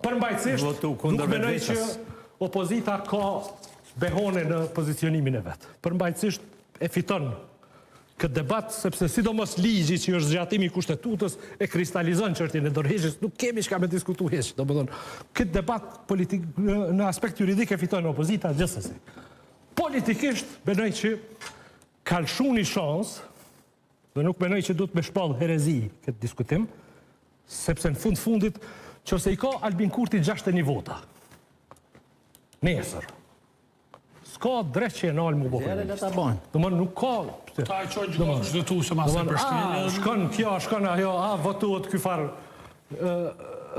Përmbajtësisht, nuk menoj që opozita ka behone në pozicionimin e vetë. Përmbajtësisht e fiton këtë debat, sepse sidomos ligji që është zgjatimi i kushtetutës e kristalizon çështjen e dorëheqjes, nuk kemi çka me diskutu hiç. Domethënë, këtë debat politik në aspekt juridik e fiton opozita gjithsesi. Politikisht menoj që ka shumë shans, dhe nuk menoj që duhet me shpall herezi këtë diskutim, sepse në fundit nëse i ka Albin Kurti 61 vota. Nesër. S'ka drejt që e nalë mu bëhë. Domethënë nuk ka. Ta e qojnë gjithë qytetuese ma se për shkelje. Shkon ajo, votohet ky farë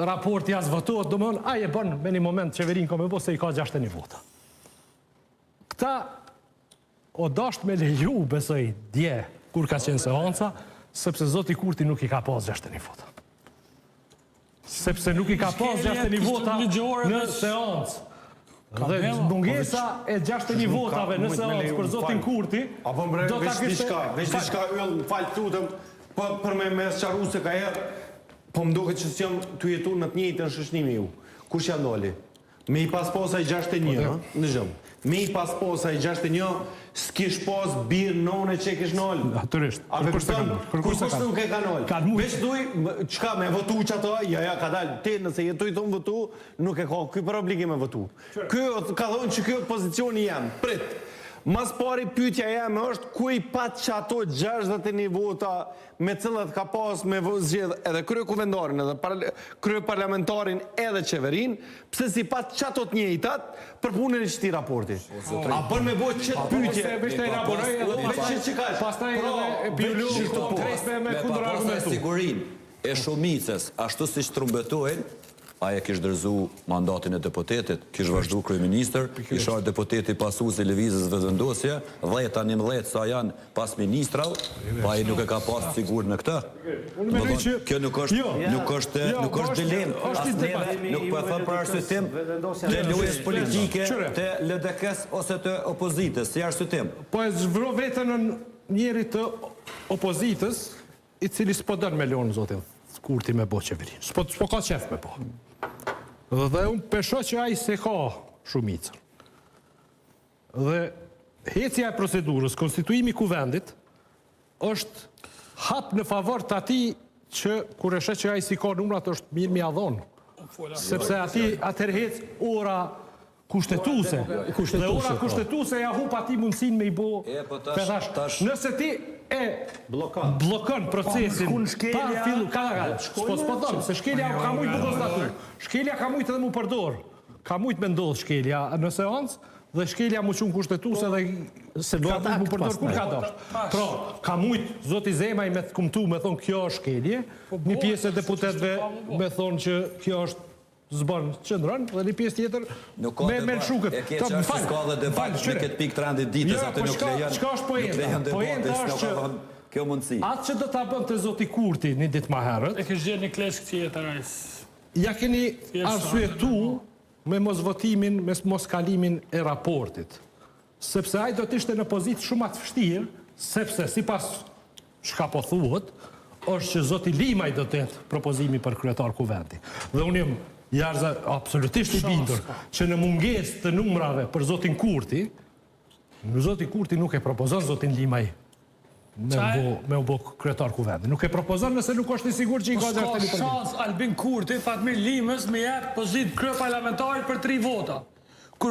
raporti as votohet, domethënë ai e bën me një moment qeverin ka me bë se i ka 61 vota. Këta o dasht me leju, besoj, dje, kur ka qenë seanca, sepse zoti Kurti nuk i ka pas 61 vota. Sepse nuk i ka pas 61 vota në seancë. Dhe mungesa e 61 votave në seancë për zotin Kurti, apo mbre veç diçka yll, falë tutëm, për me sqaru se ka herë, po më duket që s'jam të jetu në të njëjtën shoqënim ju. Kush ja ndoli? Me i pas posa i 61, në gjëmë. Me i pas posa i 61, s'kish pas birë none që e kish nolë. Naturisht. A me kërstën, kërkush nuk e ka nolë. Veç duj, qka me votu që ato, ja ka dalë, te nëse jetu i thonë votu, nuk e ka këj për obligim me votu. Kjo ka thonë që kjo pozicioni jam, prit. Mas pari pyetja jam është ku i pat që ato 61 vota me cilët ka pas me zgjedh edhe krye kuvendarin, edhe krye parlamentarin edhe qeverin, pse si pat që ato të njëjtat për punën e qëti raporti. A bën me bojt qëtë pyetje. Pastaj edhe biologë kresme me kundër argumentu. Me sigurin e shumicës, ashtu si që trumbetojnë, aje kishë dërzu mandatin e deputetit, kishë vazhdu kryeministër, isha deputeti pasus e lëvizës vëzëndosje, 10-11 sa janë pas ministrav, pa i nuk e ka pas sigur në këta. Kjo nuk është dilim, nuk për thëmë për arsytim të lojës politike të LDK-s ose të opozitës, si arsytim. Po e zvro vetën në njeri të opozitës, i cili s'po dënë me lonë, zotin, Kurti me bo qeveri. S'po ka qef me bo. Dhe unë pesho që ai se ka shumicën. Dhe hecja e procedurës, konstituimi kuvendit, është hap në favor të ati që kur e shet që ai si ka numrat është mirë mi adhonë. Sepse ati atërhec ora kushtetuse. Dhe ora kushtetuse ja hup ati mundësin me i bo pedash. Nëse ti e blokon procesin pa fillu, se shkelja ka mujtë më konstatu. Shkelja ka mujtë edhe mu përdor. Ka mujtë me ndodhë shkelja në seancë, dhe shkelja mu qunë kushtetuse dhe se ka mujtë mu përdor kur ka dasht. Pra, ka mujtë zoti Zemaj me të kumtu me thonë kjo është shkelje, një pjesë e deputetve me thonë që kjo është zbën qëndron, dhe një pjesë tjetër me lëshukët. E keqë është s'ka dhe debat me këtë pikë të randit ditës, atë nuk lejan debatës, nuk ka kjo mundësi. Atë që do t'a bën të zoti Kurti një ditë ma herët, E kështë gjerë një kleshkë tjetër ajs. ja keni arsyetu me mos votimin, me mos kalimin e raportit. Sepse ai do t'ishte në pozitë shumë atë fështirë, sepse si pas shka po thuhet, është që zoti Limaj do t'jetë propozimi për kryetar kuvendi. Dhe unë jem absolutisht i bindur që në munges të numrave për zotin Kurti, zoti Kurti nuk e propozon zotin Limaj me u bo kryetar kuvendi. Nuk e propozon nëse nuk është i sigur që i ka 61 shans Albin Kurti, Fatmir Limës, me jetë pozit krye parlamentarit për 3 vota.